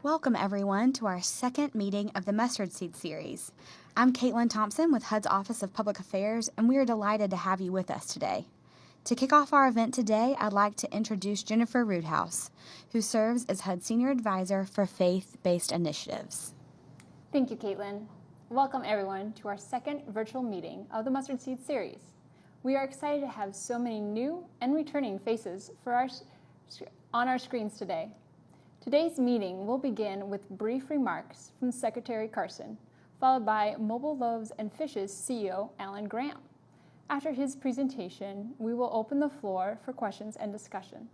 Welcome, everyone, to our second meeting of the Mustard Seed series. I'm Caitlin Thompson with HUD's Office of Public Affairs, and we are delighted to have you with us today. To kick off our event today, I'd like to introduce Jennifer Roodhouse, who serves as HUD Senior Advisor for Faith-Based Initiatives. Thank you, Caitlin. Welcome, everyone, to our second virtual meeting of the Mustard Seed series. We are excited to have so many new and returning faces on our screens today. Today's meeting will begin with brief remarks from Secretary Carson, followed by Mobile Loaves and Fishes CEO Alan Graham. After his presentation, we will open the floor for questions and discussion.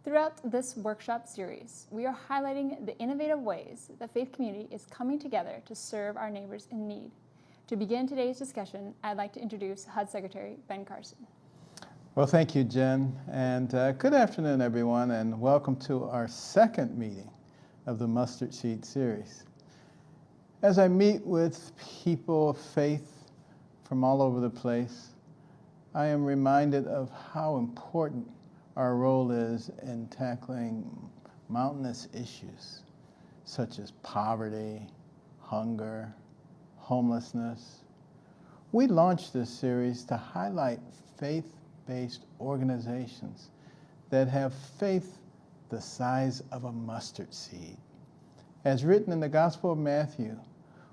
Throughout this workshop series, we are highlighting the innovative ways the faith community is coming together to serve our neighbors in need. To begin today's discussion, I'd like to introduce HUD Secretary Ben Carson. Well, thank you, Jen, and good afternoon, everyone, and welcome to our second meeting of the Mustard Seed series. As I meet with people of faith from all over the place, I am reminded of how important our role is in tackling mountainous issues such as poverty, hunger, homelessness. We launched this series to highlight faith-based organizations that have faith the size of a mustard seed. As written in the Gospel of Matthew,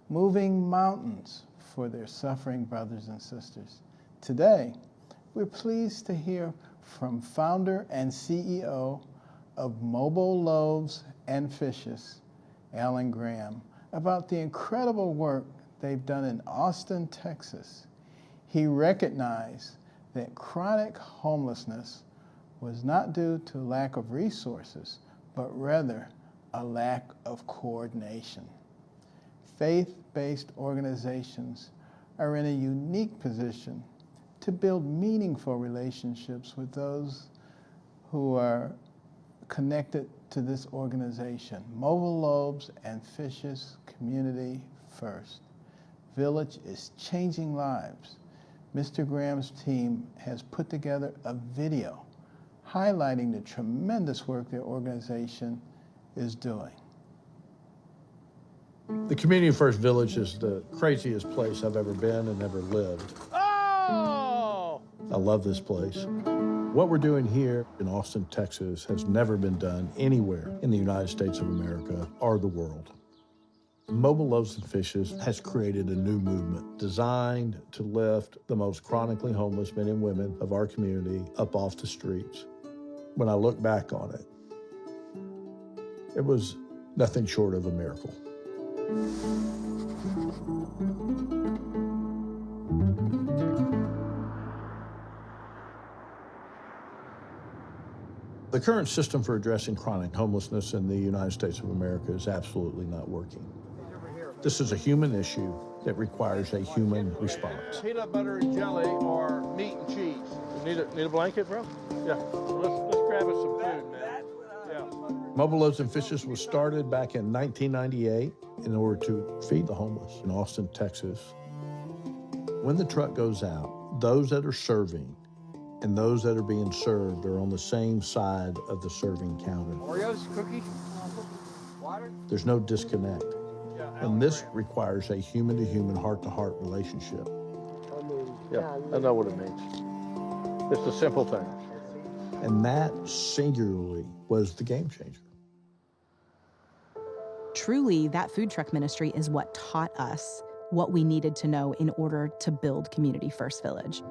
moving mountains for their suffering brothers and sisters. Today, we're pleased to hear from founder and CEO of Mobile Loaves and Fishes, Alan Graham, about the incredible work they've done in Austin, Texas. He recognized that chronic homelessness was not due to lack of resources, but rather a lack of coordination. Faith-based organizations are in a unique position to build meaningful relationships with those who are connected to this organization. Mobile Loaves and Fishes Community First. Village is changing lives. Mr. Graham's team has put together a video highlighting the tremendous work their organization is doing. The Community First Village is the craziest place I've ever been and ever lived. Oh! I love this place. What we're doing here in Austin, Texas has never been done anywhere in the United States of America or the world. Mobile Loaves and Fishes has created a new movement designed to lift the most chronically homeless men and women of our community up off the streets. When I look back on it, it was nothing short of a miracle. The current system for addressing chronic homelessness in the United States of America is absolutely not working. This is a human issue that requires a human response. Peanut butter and jelly or meat and cheese. Need a blanket, bro? Yeah. Let's grab us some food, man. Yeah. Mobile Loaves and Fishes was started back in 1998 in order to feed the homeless in Austin, Texas. When the truck goes out, those that are serving and those that are being served are on the same side of the serving counter. Oreos, cookie, water. There's no disconnect. And this requires a human-to-human, heart-to-heart relationship. Yeah, I know what it means. It's the simple things. And that singularly was the game changer. Truly, that food truck ministry is what taught us what we needed to know in order to build Community First Village.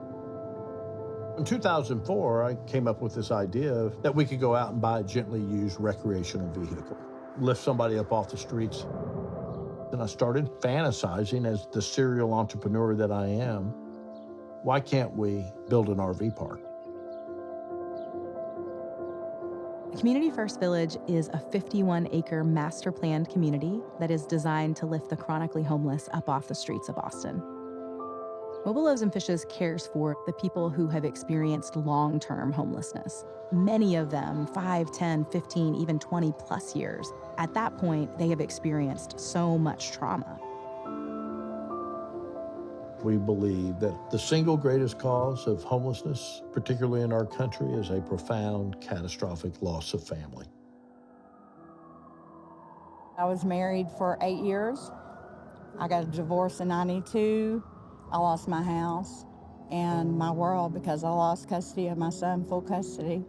In 2004, I came up with this idea that we could go out and buy a gently used recreational vehicle, lift somebody up off the streets. And I started fantasizing as the serial entrepreneur that I am, why can't we build an RV park? Community First Village is a 51-acre master-planned community that is designed to lift the chronically homeless up off the streets of Austin. Mobile Loaves and Fishes cares for the people who have experienced long-term homelessness. Many of them 5, 10, 15, even 20 plus years. At that point, they have experienced so much trauma. We believe that the single greatest cause of homelessness, particularly in our country, is a profound, catastrophic loss of family. I was married for 8 years. I got a divorce in 92. I lost my house and my world because I lost custody of my son, full custody.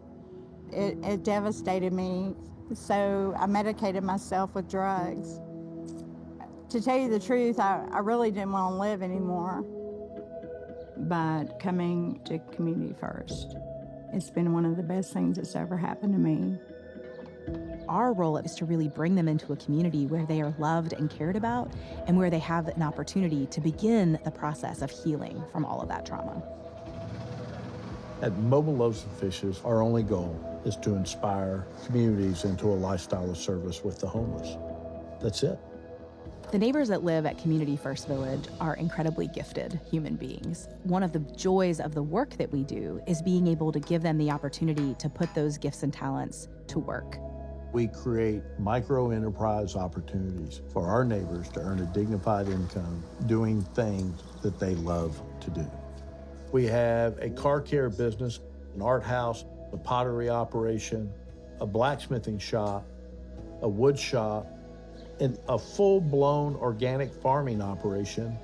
It devastated me, so I medicated myself with drugs. To tell you the truth, I really didn't want to live anymore. But coming to Community First, it's been one of the best things that's ever happened to me. Our role is to really bring them into a community where they are loved and cared about, and where they have an opportunity to begin the process of healing from all of that trauma. At Mobile Loaves and Fishes, our only goal is to inspire communities into a lifestyle of service with the homeless. That's it. The neighbors that live at Community First Village are incredibly gifted human beings. One of the joys of the work that we do is being able to give them the opportunity to put those gifts and talents to work. We create micro-enterprise opportunities for our neighbors to earn a dignified income doing things that they love to do. We have a car care business, an art house, a pottery operation, a blacksmithing shop, a wood shop, and a full-blown organic farming operation.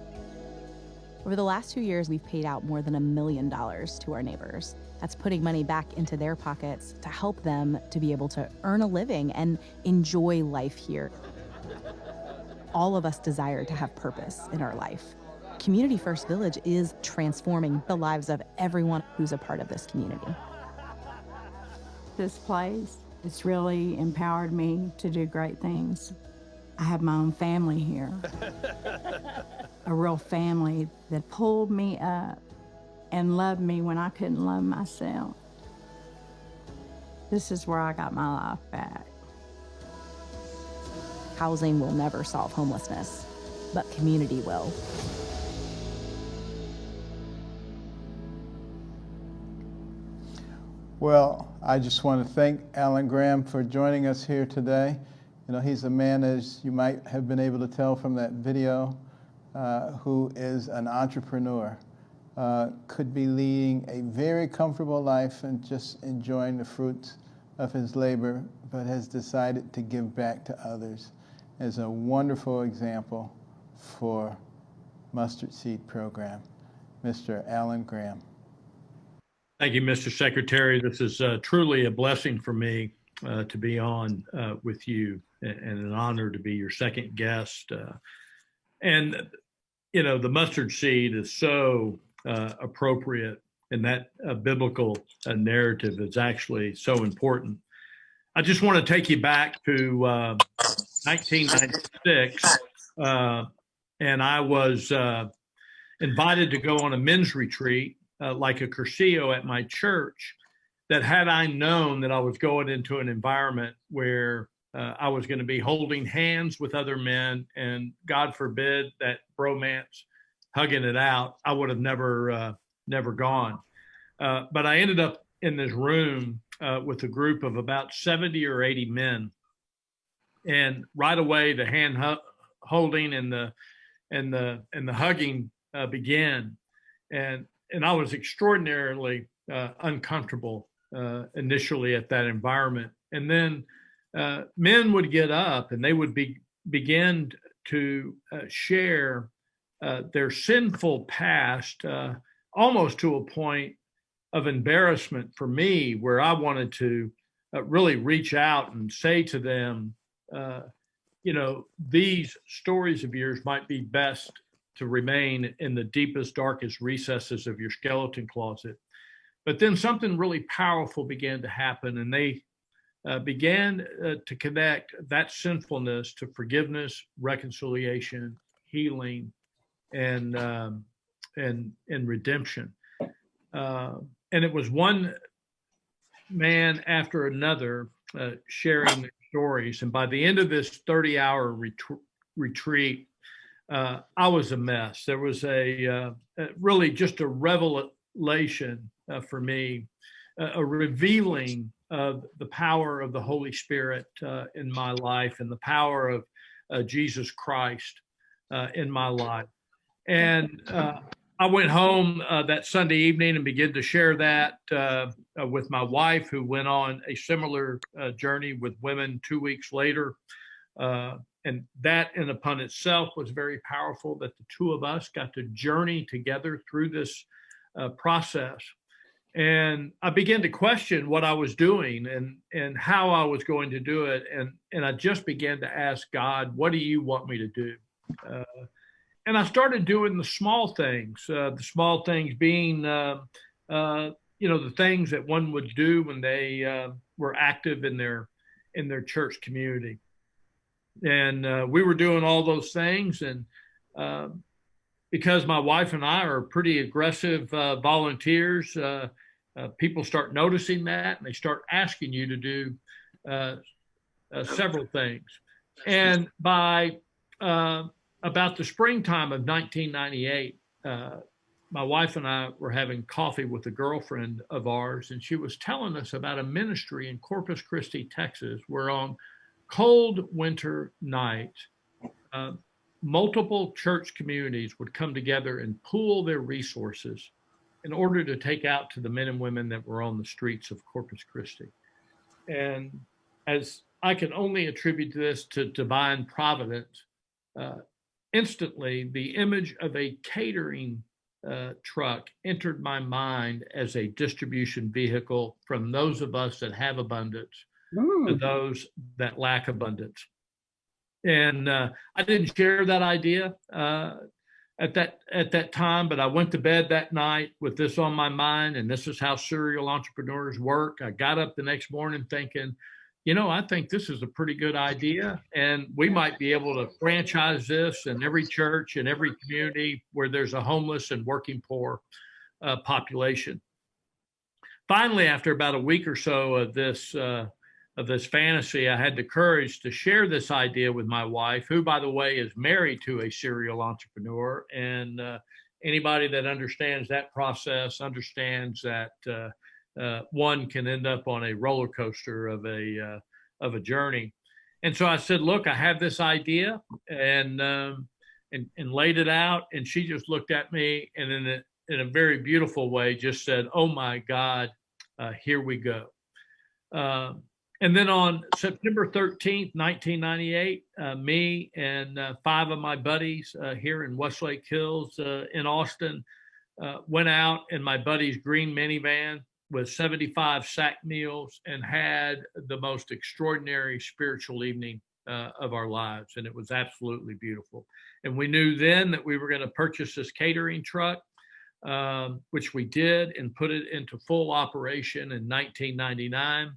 Over the last 2 years, we've paid out more than $1 million to our neighbors. That's putting money back into their pockets to help them to be able to earn a living and enjoy life here. All of us desire to have purpose in our life. Community First Village is transforming the lives of everyone who's a part of this community. This place, it's really empowered me to do great things. I have my own family here, a real family that pulled me up and loved me when I couldn't love myself. This is where I got my life back. Housing will never solve homelessness, but community will. Well, I just want to thank Alan Graham for joining us here today. You know, he's a man, as you might have been able to tell from that video, who is an entrepreneur, could be leading a very comfortable life and just enjoying the fruits of his labor, but has decided to give back to others as a wonderful example for Mustard Seed Program. Mr. Alan Graham. Thank you, Mr. Secretary. This is truly a blessing for me to be on with you, and an honor to be your second guest. And, you know, the mustard seed is so appropriate, and that biblical narrative is actually so important. I just want to take you back to 1996, and I was invited to go on a men's retreat, like a Cursillo at my church, that had I known that I was going into an environment where I was going to be holding hands with other men, and God forbid that bromance, hugging it out, I would have never gone. But I ended up in this room with a group of about 70 or 80 men, and right away the hand holding and the hugging began, and I was extraordinarily uncomfortable initially at that environment. And then men would get up and they would begin to share their sinful past, almost to a point of embarrassment for me, where I wanted to really reach out and say to them, you know, these stories of yours might be best to remain in the deepest, darkest recesses of your skeleton closet. But then something really powerful began to happen, and they began to connect that sinfulness to forgiveness, reconciliation, healing, and redemption. And it was one man after another sharing their stories. And by the end of this 30-hour retreat, I was a mess. There was really just a revelation for me, a revealing of the power of the Holy Spirit in my life, and the power of Jesus Christ in my life. And I went home that Sunday evening and began to share that with my wife, who went on a similar journey with women 2 weeks later. and that in upon itself was very powerful, that the two of us got to journey together through this process. And I began to question what I was doing and how I was going to do it. And I just began to ask God, what do you want me to do? And I started doing the small things being, the things that one would do when they were active in their church community. And we were doing all those things. And because my wife and I are pretty aggressive volunteers, people start noticing that, and they start asking you to do several things. And by about the springtime of 1998, my wife and I were having coffee with a girlfriend of ours, and she was telling us about a ministry in Corpus Christi, Texas, where on cold winter nights, multiple church communities would come together and pool their resources in order to take out to the men and women that were on the streets of Corpus Christi. And as I can only attribute this to divine providence, instantly the image of a catering truck entered my mind as a distribution vehicle from those of us that have abundance to those that lack abundance. And I didn't share that idea at that time, but I went to bed that night with this on my mind, and this is how serial entrepreneurs work. I got up the next morning thinking, I think this is a pretty good idea, and we might be able to franchise this in every church and every community where there's a homeless and working poor population. Finally, after about a week or so of this fantasy, I had the courage to share this idea with my wife, who, by the way, is married to a serial entrepreneur. And anybody that understands that process understands that one can end up on a roller coaster of a journey. And so I said, look, I have this idea, and laid it out. And she just looked at me and in a very beautiful way just said, oh my God, here we go. And then on September 13th, 1998, me and 5 of my buddies here in Westlake Hills in Austin went out in my buddy's green minivan with 75 sack meals and had the most extraordinary spiritual evening of our lives. And it was absolutely beautiful. And we knew then that we were going to purchase this catering truck, which we did, and put it into full operation in 1999.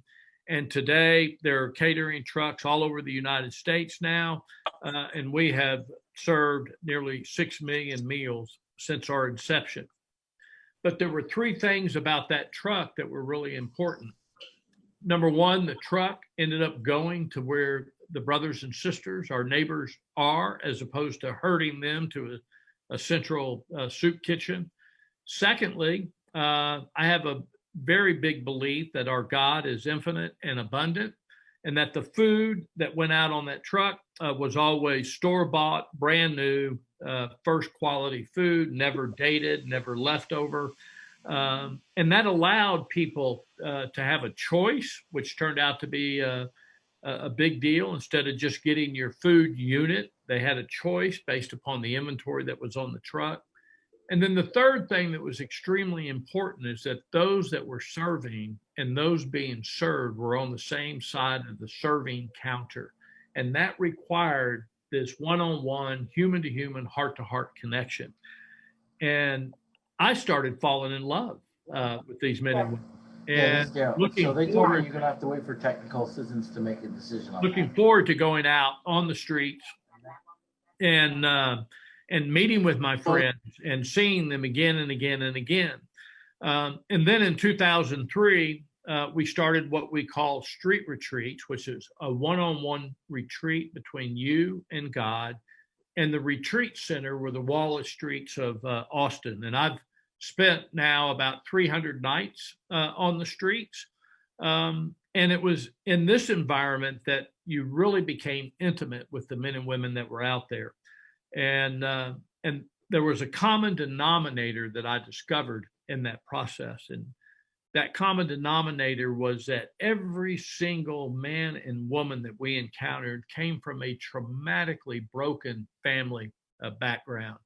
And today there are catering trucks all over the United States now, and we have served nearly 6 million meals since our inception. But there were 3 things about that truck that were really important. Number one, the truck ended up going to where the brothers and sisters, our neighbors, are, as opposed to herding them to a central soup kitchen. Secondly, I have a very big belief that our God is infinite and abundant, and that the food that went out on that truck was always store-bought, brand new, first quality food, never dated, never leftover. And that allowed people to have a choice, which turned out to be a big deal. Instead of just getting your food unit, they had a choice based upon the inventory that was on the truck. And then the third thing that was extremely important is that those that were serving and those being served were on the same side of the serving counter. And that required this one-on-one, human-to-human, heart-to-heart connection. And I started falling in love with these men and women. And so they told me you're going to have to wait for technical assistance to make a decision on looking that. forward to going out on the streets and meeting with my friends and seeing them again and again and again. And then in 2003, we started what we call street retreats, which is a one-on-one retreat between you and God. And the retreat center were the Wallace streets of Austin. And I've spent now about 300 nights on the streets. And it was in this environment that you really became intimate with the men and women that were out there. And there was a common denominator that I discovered in that process. And that common denominator was that every single man and woman that we encountered came from a traumatically broken family background.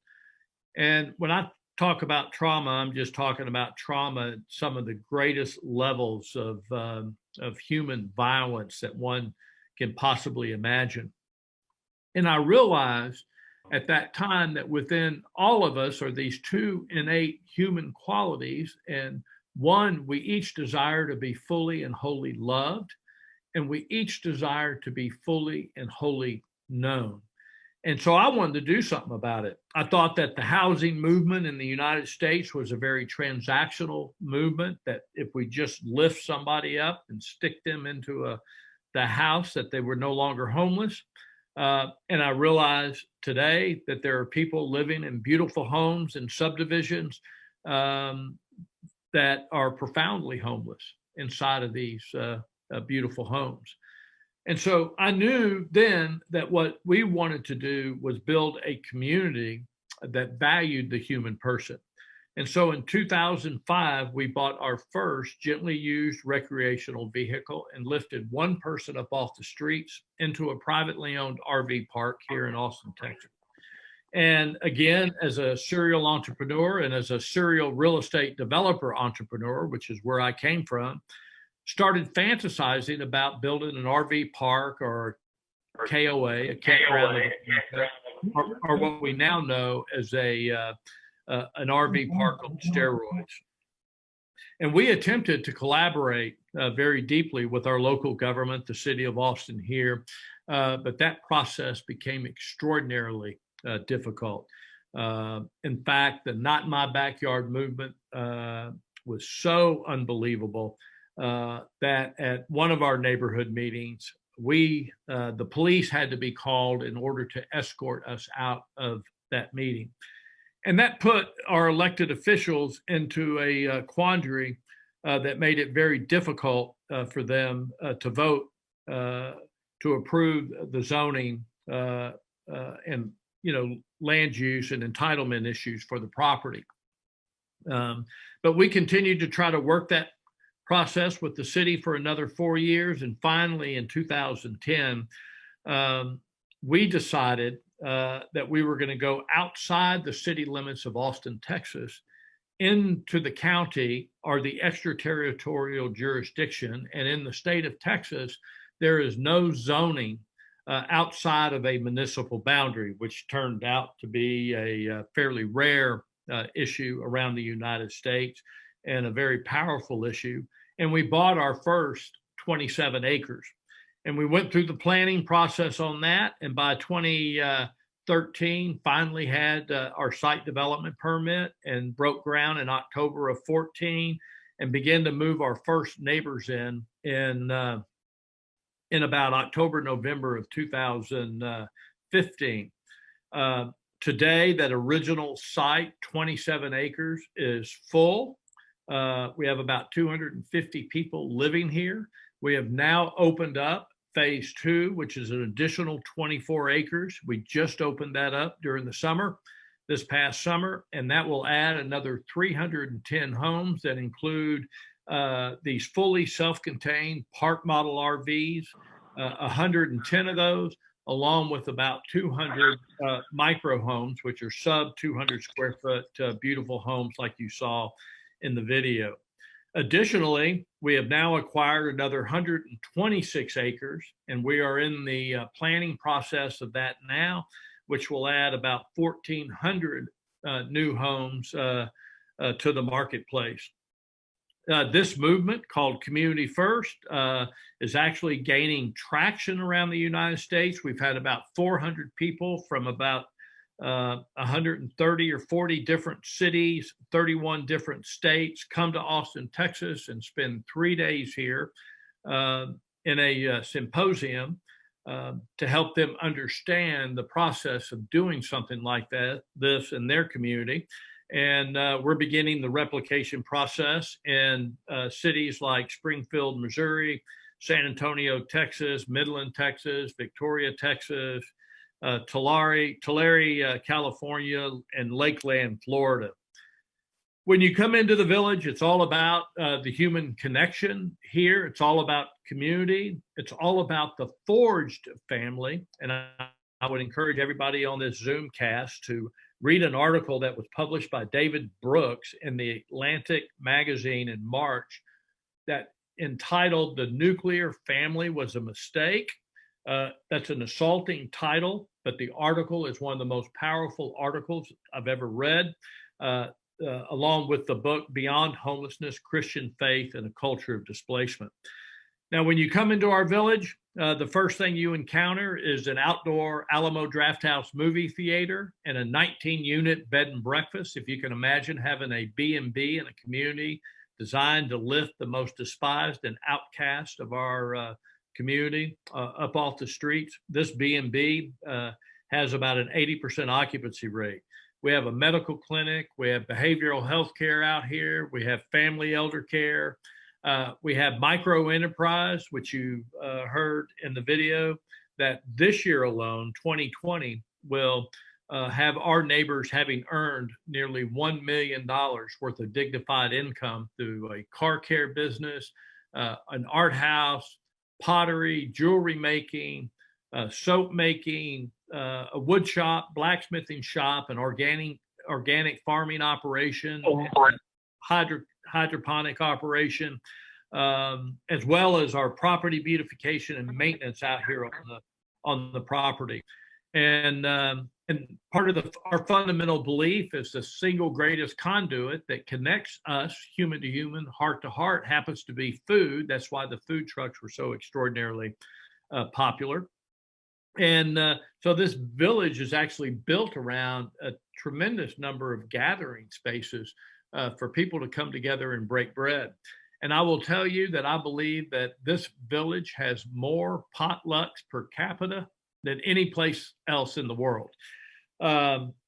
And when I talk about trauma, I'm just talking about trauma at some of the greatest levels of human violence that one can possibly imagine. And I realized at that time that within all of us are these two innate human qualities. And one, we each desire to be fully and wholly loved, and we each desire to be fully and wholly known. And so I wanted to do something about it. I thought that the housing movement in the United States was a very transactional movement, that if we just lift somebody up and stick them into the house, that they were no longer homeless. And I realize today that there are people living in beautiful homes and subdivisions that are profoundly homeless inside of these beautiful homes. And so I knew then that what we wanted to do was build a community that valued the human person. And so in 2005, we bought our first gently used recreational vehicle and lifted one person up off the streets into a privately owned RV park here in Austin, Texas. And again, as a serial entrepreneur and as a serial real estate developer entrepreneur, which is where I came from, started fantasizing about building an RV park or KOA, a campground, or what we now know as an RV park on steroids. And we attempted to collaborate very deeply with our local government, the city of Austin here, but that process became extraordinarily difficult. In fact, the Not in My Backyard movement was so unbelievable that at one of our neighborhood meetings, the police had to be called in order to escort us out of that meeting. And that put our elected officials into a quandary that made it very difficult for them to vote to approve the zoning and land use and entitlement issues for the property. But we continued to try to work that process with the city for another 4 years. And finally, in 2010, we decided that we were going to go outside the city limits of Austin, Texas, into the county or the extraterritorial jurisdiction. And in the state of Texas, there is no zoning outside of a municipal boundary, which turned out to be a fairly rare issue around the United States and a very powerful issue. And we bought our first 27 acres. And we went through the planning process on that. And by 2013, finally had our site development permit and broke ground in October of 14 and began to move our first neighbors in about October, November of 2015. Today, that original site, 27 acres, is full. We have about 250 people living here. We have now opened up phase 2, which is an additional 24 acres. We just opened that up during the summer, this past summer, and that will add another 310 homes that include these fully self-contained park model RVs, 110 of those, along with about 200 micro homes, which are sub 200 square foot beautiful homes like you saw in the video. Additionally, we have now acquired another 126 acres, and we are in the planning process of that now, which will add about 1,400 new homes to the marketplace. This movement, called Community First, is actually gaining traction around the United States. We've had about 400 people from about 130 or 40 different cities, 31 different states come to Austin, Texas, and spend 3 days here in a symposium to help them understand the process of doing something like this in their community. And we're beginning the replication process in cities like Springfield, Missouri, San Antonio, Texas, Midland, Texas, Victoria, Texas, Tulare, California, and Lakeland, Florida. when you come into the village, it's all about the human connection here. It's all about community. It's all about the forged family. And I would encourage everybody on this Zoom cast to read an article that was published by David Brooks in the Atlantic magazine in March that entitled "The Nuclear Family Was a Mistake." That's an assaulting title, but the article is one of the most powerful articles I've ever read, along with the book Beyond Homelessness, Christian Faith and a Culture of Displacement. Now, when you come into our village, the first thing you encounter is an outdoor Alamo Drafthouse movie theater and a 19-unit bed and breakfast. If you can imagine having a B&B in a community designed to lift the most despised and outcast of our community up off the streets. This B&B has about an 80% occupancy rate. We have a medical clinic. We have behavioral health care out here. We have family elder care. We have micro enterprise, which you heard in the video, that this year alone, 2020, will have our neighbors having earned nearly $1 million worth of dignified income through a car care business, an art house, pottery, jewelry making, soap making, a wood shop, blacksmithing shop, an organic farming operation, hydroponic operation, as well as our property beautification and maintenance out here on the property. And part of our fundamental belief is the single greatest conduit that connects us, human to human, heart to heart, happens to be food. That's why the food trucks were so extraordinarily popular. And so this village is actually built around a tremendous number of gathering spaces for people to come together and break bread. And I will tell you that I believe that this village has more potlucks per capita than any place else in the world.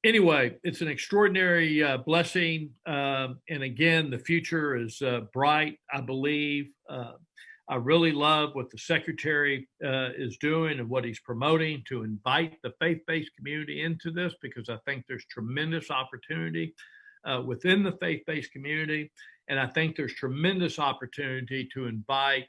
Anyway, it's an extraordinary blessing. And again, the future is bright, I believe. I really love what the secretary is doing and what he's promoting to invite the faith-based community into this, because I think there's tremendous opportunity within the faith-based community. And I think there's tremendous opportunity to invite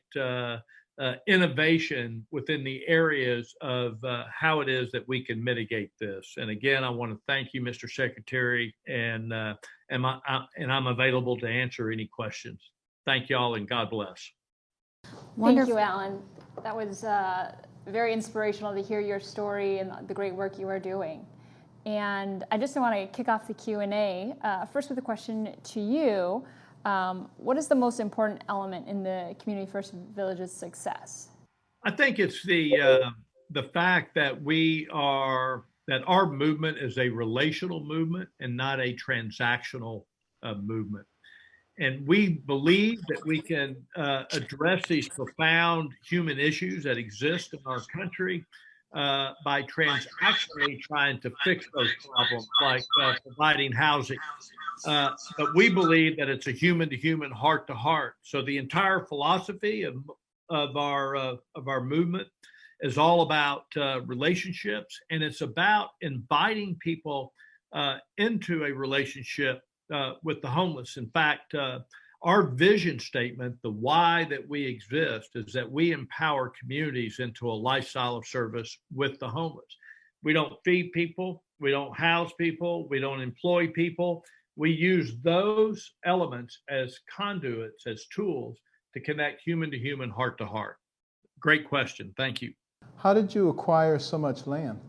innovation within the areas of how it is that we can mitigate this. And again, I want to thank you, Mr. Secretary, and I'm available to answer any questions. Thank you all, and God bless. Thank you, Alan. That was very inspirational to hear your story and the great work you are doing. And I just want to kick off the Q&A first with a question to you. What is the most important element in the Community First Village's success? I think it's the fact that our movement is a relational movement and not a transactional movement. And we believe that we can address these profound human issues that exist in our country by transactionally trying to fix those problems, like providing housing. But we believe that it's a human-to-human, heart-to-heart. So the entire philosophy of our movement is all about relationships, and it's about inviting people into a relationship with the homeless. In fact, our vision statement, the why that we exist, is that we empower communities into a lifestyle of service with the homeless. We don't feed people, we don't house people, we don't employ people. We use those elements as conduits, as tools to connect human to human, heart to heart. Great question. Thank you. How did you acquire so much land?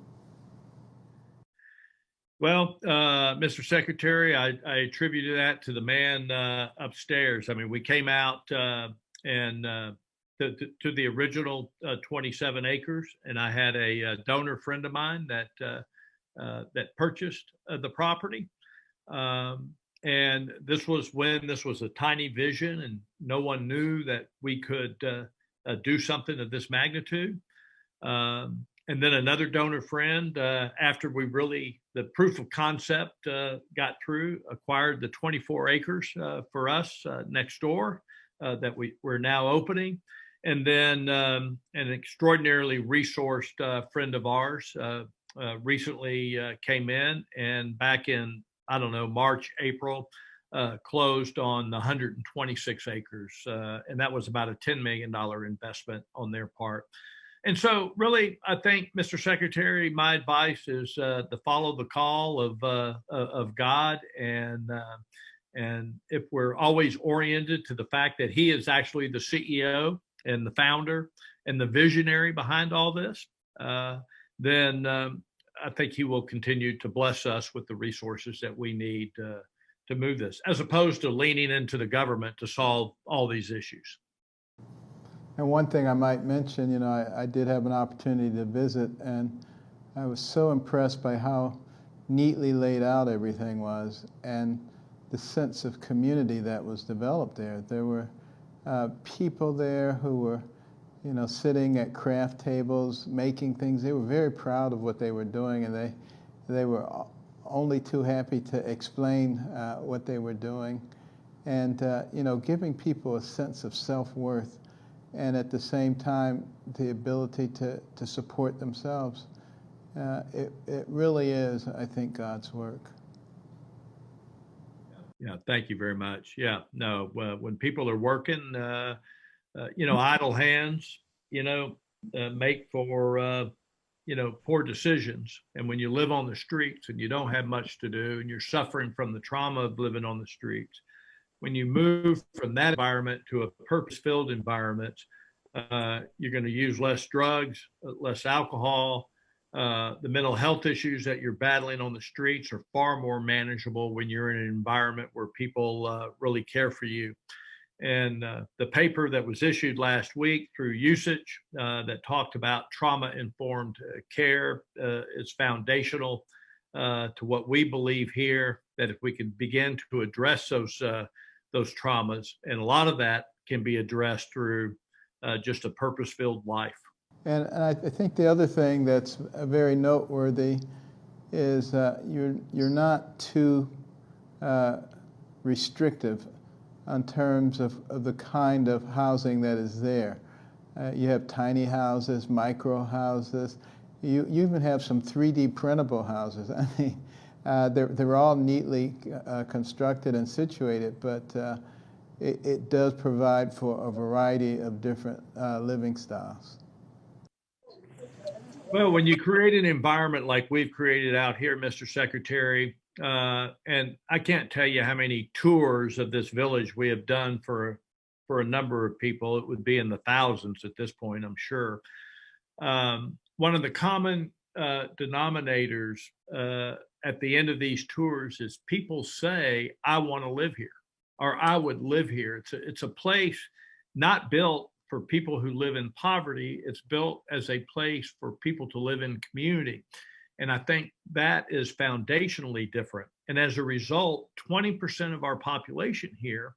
Well, Mr. Secretary, I attributed that to the man upstairs. I mean, we came out and to the original 27 acres, and I had a donor friend of mine that purchased the property. And this was when this was a tiny vision, and no one knew that we could do something of this magnitude. And then another donor friend, after the proof of concept got through, acquired the 24 acres for us next door that we're now opening. And then an extraordinarily resourced friend of ours recently came in, and back in, I don't know, March, April, closed on the 126 acres, and that was about a $10 million investment on their part. And so really, I think, Mr. Secretary, my advice is to follow the call of God. And if we're always oriented to the fact that he is actually the CEO and the founder and the visionary behind all this, then I think he will continue to bless us with the resources that we need to move this, as opposed to leaning into the government to solve all these issues. And one thing I might mention, you know, I did have an opportunity to visit, and I was so impressed by how neatly laid out everything was, and the sense of community that was developed there. There were people there who were, you know, sitting at craft tables, making things. They were very proud of what they were doing, and they were only too happy to explain what they were doing, and you know, giving people a sense of self-worth, and at the same time the ability to support themselves. It really is, I think, God's work. Yeah, thank you very much. Yeah, no, when people are working, you know, idle hands, you know, make for, you know, poor decisions. And when you live on the streets and you don't have much to do and you're suffering from the trauma of living on the streets, when you move from that environment to a purpose-filled environment, you're going to use less drugs, less alcohol. The mental health issues that you're battling on the streets are far more manageable when you're in an environment where people really care for you. And the paper that was issued last week through Usage that talked about trauma-informed care is foundational to what we believe here, that if we can begin to address those traumas, and a lot of that can be addressed through just a purpose-filled life. And I think the other thing that's very noteworthy is you're not too restrictive in terms of the kind of housing that is there. You have tiny houses, micro houses. You even have some 3D printable houses. I mean, they're all neatly constructed and situated, but it does provide for a variety of different living styles. Well, when you create an environment like we've created out here, Mr. Secretary, and I can't tell you how many tours of this village we have done for a number of people. It would be in the thousands at this point, I'm sure. One of the common denominators at the end of these tours is people say, I want to live here, or I would live here. It's a place not built for people who live in poverty. It's built as a place for people to live in community. And I think that is foundationally different. And as a result, 20% of our population here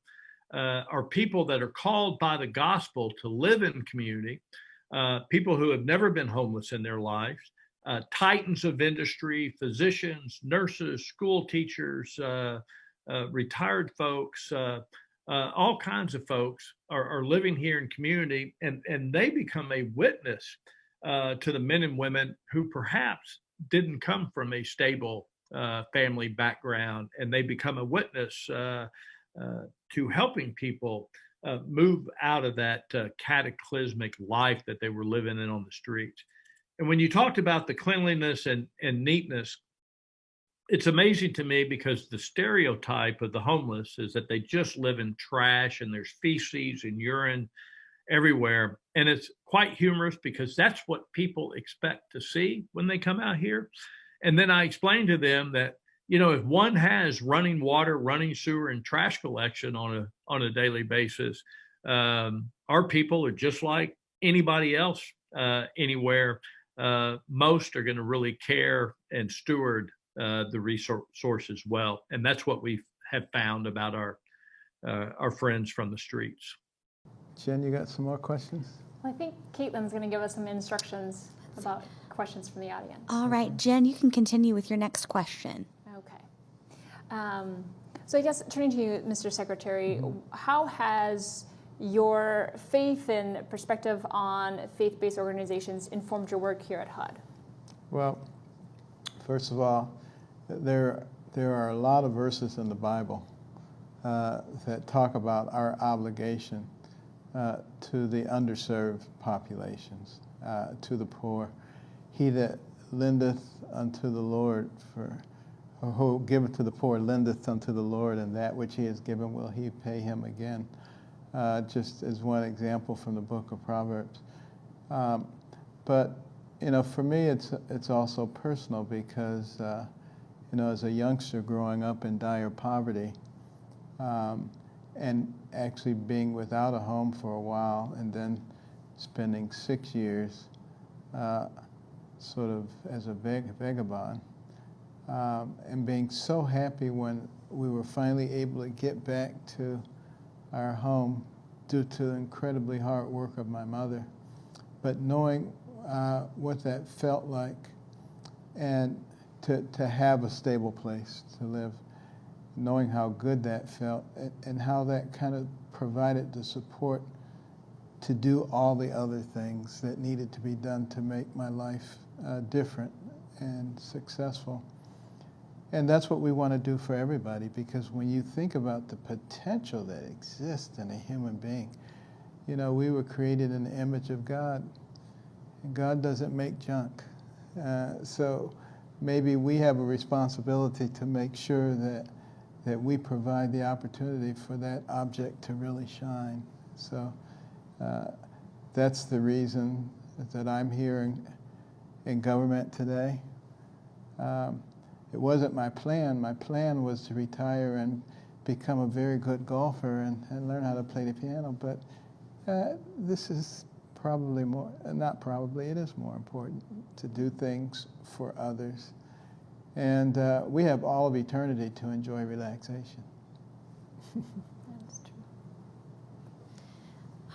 are people that are called by the gospel to live in community, people who have never been homeless in their lives, titans of industry, physicians, nurses, school teachers, retired folks, all kinds of folks are living here in community, and they become a witness to the men and women who perhaps didn't come from a stable family background, and they become a witness to helping people move out of that cataclysmic life that they were living in on the streets. And when you talked about the cleanliness and neatness, it's amazing to me because the stereotype of the homeless is that they just live in trash and there's feces and urine everywhere. And it's quite humorous because that's what people expect to see when they come out here. And then I explained to them that, you know, if one has running water, running sewer, and trash collection on a daily basis, our people are just like anybody else anywhere. Most are going to really care and steward the resources well, and that's what we have found about our friends from the streets. Jen, you got some more questions? Well, I think Caitlin's going to give us some instructions about questions from the audience. All right, Jen, you can continue with your next question. Okay. So I guess turning to you, Mr. Secretary, how has your faith and perspective on faith-based organizations informed your work here at HUD? Well, first of all, there are a lot of verses in the Bible that talk about our obligation to the underserved populations, to the poor. He that lendeth unto the Lord, or who giveth to the poor lendeth unto the Lord, and that which he has given will he pay him again. Just as one example from the book of Proverbs. But for me, it's also personal because as a youngster growing up in dire poverty, and actually being without a home for a while, and then spending 6 years sort of as a vagabond, and being so happy when we were finally able to get back to our home due to the incredibly hard work of my mother. But knowing what that felt like, and to have a stable place to live, knowing how good that felt, and how that kind of provided the support to do all the other things that needed to be done to make my life different and successful. And that's what we want to do for everybody, because when you think about the potential that exists in a human being, we were created in the image of God, and God doesn't make junk. So maybe we have a responsibility to make sure that we provide the opportunity for that object to really shine. So that's the reason that I'm here in government today. It wasn't my plan. My plan was to retire and become a very good golfer and learn how to play the piano. But this is probably more, not probably, it is more important to do things for others. And we have all of eternity to enjoy relaxation. That's true.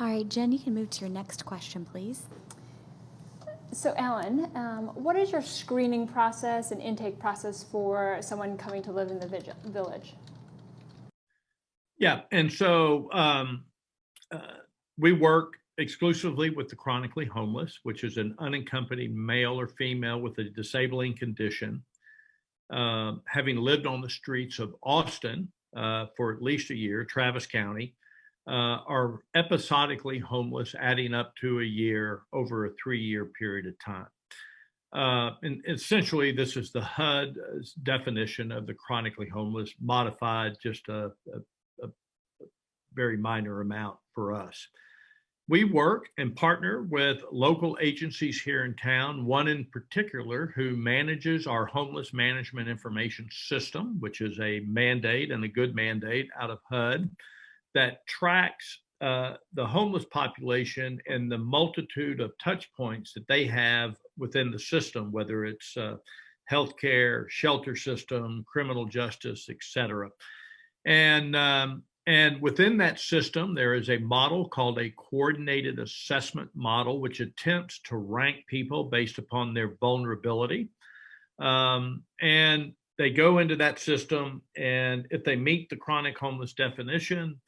All right, Jen, you can move to your next question, please. So, Alan, what is your screening process and intake process for someone coming to live in the village? Yeah, and so we work exclusively with the chronically homeless, which is an unaccompanied male or female with a disabling condition, having lived on the streets of Austin for at least a year, Travis County, are episodically homeless, adding up to a year over a 3-year period of time. And essentially, this is the HUD's definition of the chronically homeless, modified just a very minor amount for us. We work and partner with local agencies here in town, one in particular who manages our homeless management information system, which is a mandate and a good mandate out of HUD that tracks the homeless population and the multitude of touch points that they have within the system, whether it's healthcare, shelter system, criminal justice, et cetera. And within that system, there is a model called a coordinated assessment model, which attempts to rank people based upon their vulnerability. And they go into that system, and if they meet the chronic homeless definition,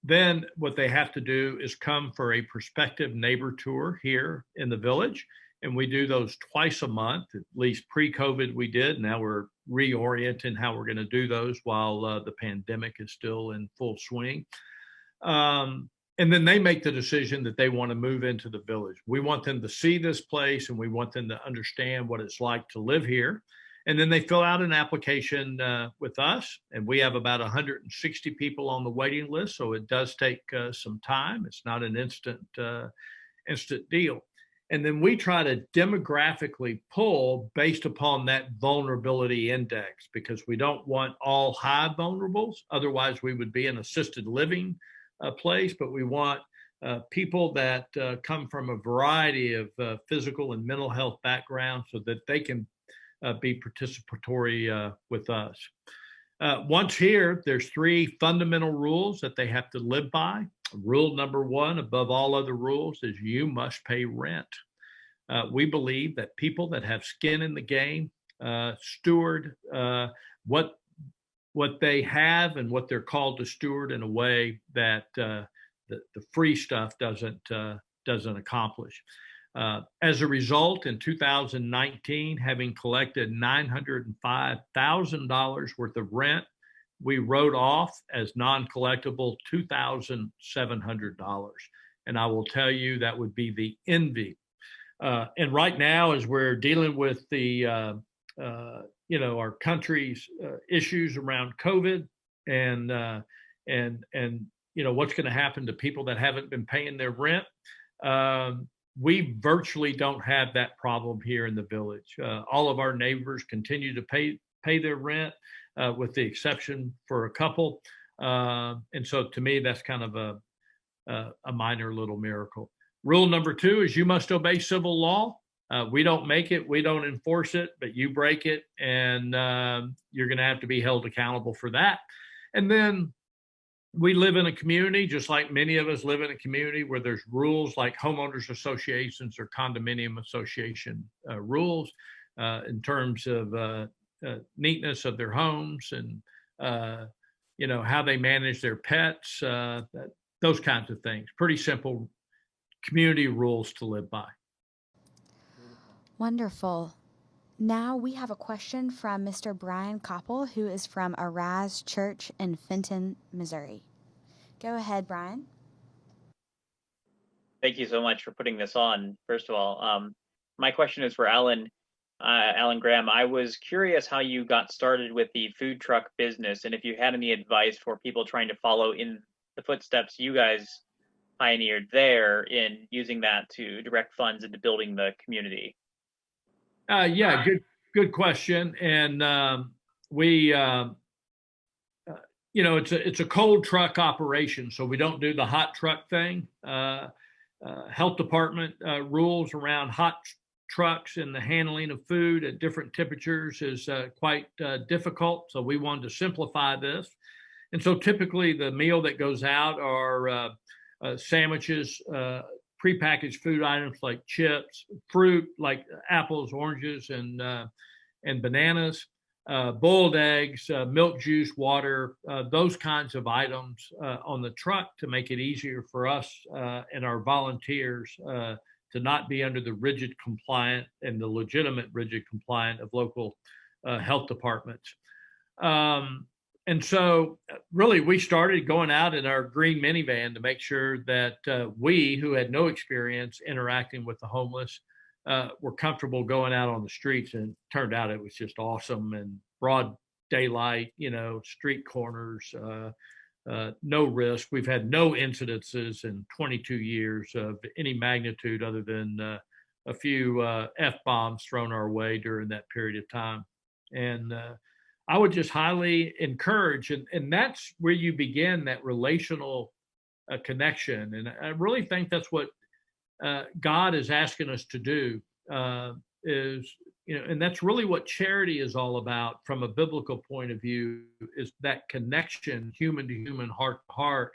then what they have to do is come for a prospective neighbor tour here in the village. And we do those twice a month, at least pre-COVID we did. Now we're reorienting how we're going to do those while the pandemic is still in full swing. And then they make the decision that they want to move into the village. We want them to see this place, and we want them to understand what it's like to live here. And then they fill out an application with us, and we have about 160 people on the waiting list. So it does take some time. It's not an instant deal. And then we try to demographically pull based upon that vulnerability index, because we don't want all high vulnerables. Otherwise, we would be an assisted living place, but we want people that come from a variety of physical and mental health backgrounds so that they can be participatory with us. Once here, there's 3 fundamental rules that they have to live by. Rule number 1, above all other rules, is you must pay rent. We believe that people that have skin in the game steward what they have and what they're called to steward in a way that the free stuff doesn't accomplish. As a result, in 2019, having collected $905,000 worth of rent, we wrote off as non-collectible $2,700. And I will tell you that would be the envy. And right now, as we're dealing with the our country's issues around COVID and what's going to happen to people that haven't been paying their rent, we virtually don't have that problem here in the village. All of our neighbors continue to pay their rent, with the exception for a couple. And so to me, that's kind of a minor little miracle. Rule number 2 is you must obey civil law. We don't make it, we don't enforce it, but you break it, and you're going to have to be held accountable for that. And then we live in a community, just like many of us live in a community, where there's rules like homeowners associations or condominium association rules in terms of neatness of their homes and how they manage their pets, those kinds of things. Pretty simple community rules to live by. Wonderful. Now we have a question from Mr. Brian Koppel, who is from Arise Church in Fenton, Missouri. Go ahead, Brian. Thank you so much for putting this on. First of all, my question is for Alan Graham. I was curious how you got started with the food truck business, and if you had any advice for people trying to follow in the footsteps you guys pioneered there in using that to direct funds into building the community. Yeah, good question. And we, it's a cold truck operation, so we don't do the hot truck thing. Health department rules around hot trucks and the handling of food at different temperatures is quite difficult. So we wanted to simplify this. And so typically the meal that goes out are sandwiches, prepackaged food items like chips, fruit like apples, oranges, and bananas, boiled eggs, milk, juice, water, those kinds of items on the truck to make it easier for us and our volunteers to not be under the rigid compliant and the legitimate rigid compliant of local health departments. And so really we started going out in our green minivan to make sure that we, who had no experience interacting with the homeless, were comfortable going out on the streets. And it turned out it was just awesome, and broad daylight, street corners, no risk. We've had no incidences in 22 years of any magnitude other than a few F-bombs thrown our way during that period of time. And I would just highly encourage, and that's where you begin that relational connection. And I really think that's what God is asking us to do, and that's really what charity is all about from a biblical point of view, is that connection, human to human, heart to heart,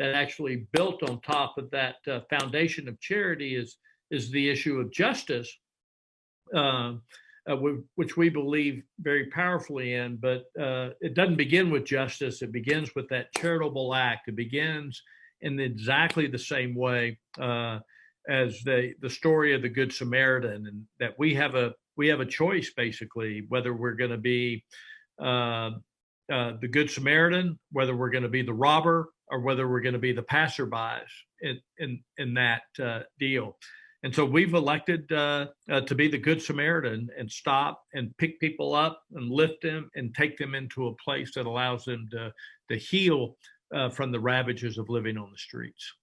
that actually built on top of that foundation of charity is the issue of justice, which we believe very powerfully in. But it doesn't begin with justice. It begins with that charitable act. It begins in exactly the same way as the story of the Good Samaritan, and that we have a choice, basically, whether we're going to be the Good Samaritan, whether we're going to be the robber, or whether we're going to be the passerbys in that deal. And so we've elected to be the Good Samaritan and stop and pick people up and lift them and take them into a place that allows them to heal from the ravages of living on the streets.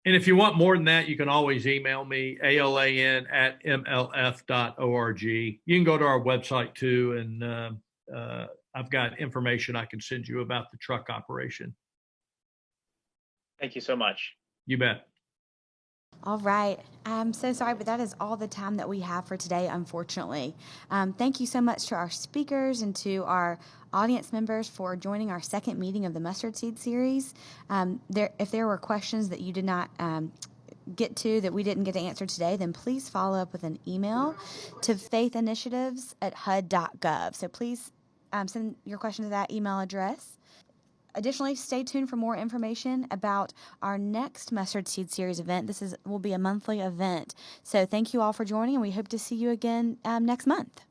And if you want more than that, you can always email me, alan@mlf.org. You can go to our website too, and I've got information I can send you about the truck operation. Thank you so much. You bet. All right. I'm so sorry, but that is all the time that we have for today, unfortunately. Thank you so much to our speakers and to our audience members for joining our second meeting of the Mustard Seed series. If there were questions that you did not get to, that we didn't get to answer today, then please follow up with an email to faithinitiatives@hud.gov. So please send your question to that email address. Additionally, stay tuned for more information about our next Mustard Seed Series event. This will be a monthly event. So thank you all for joining, and we hope to see you again next month.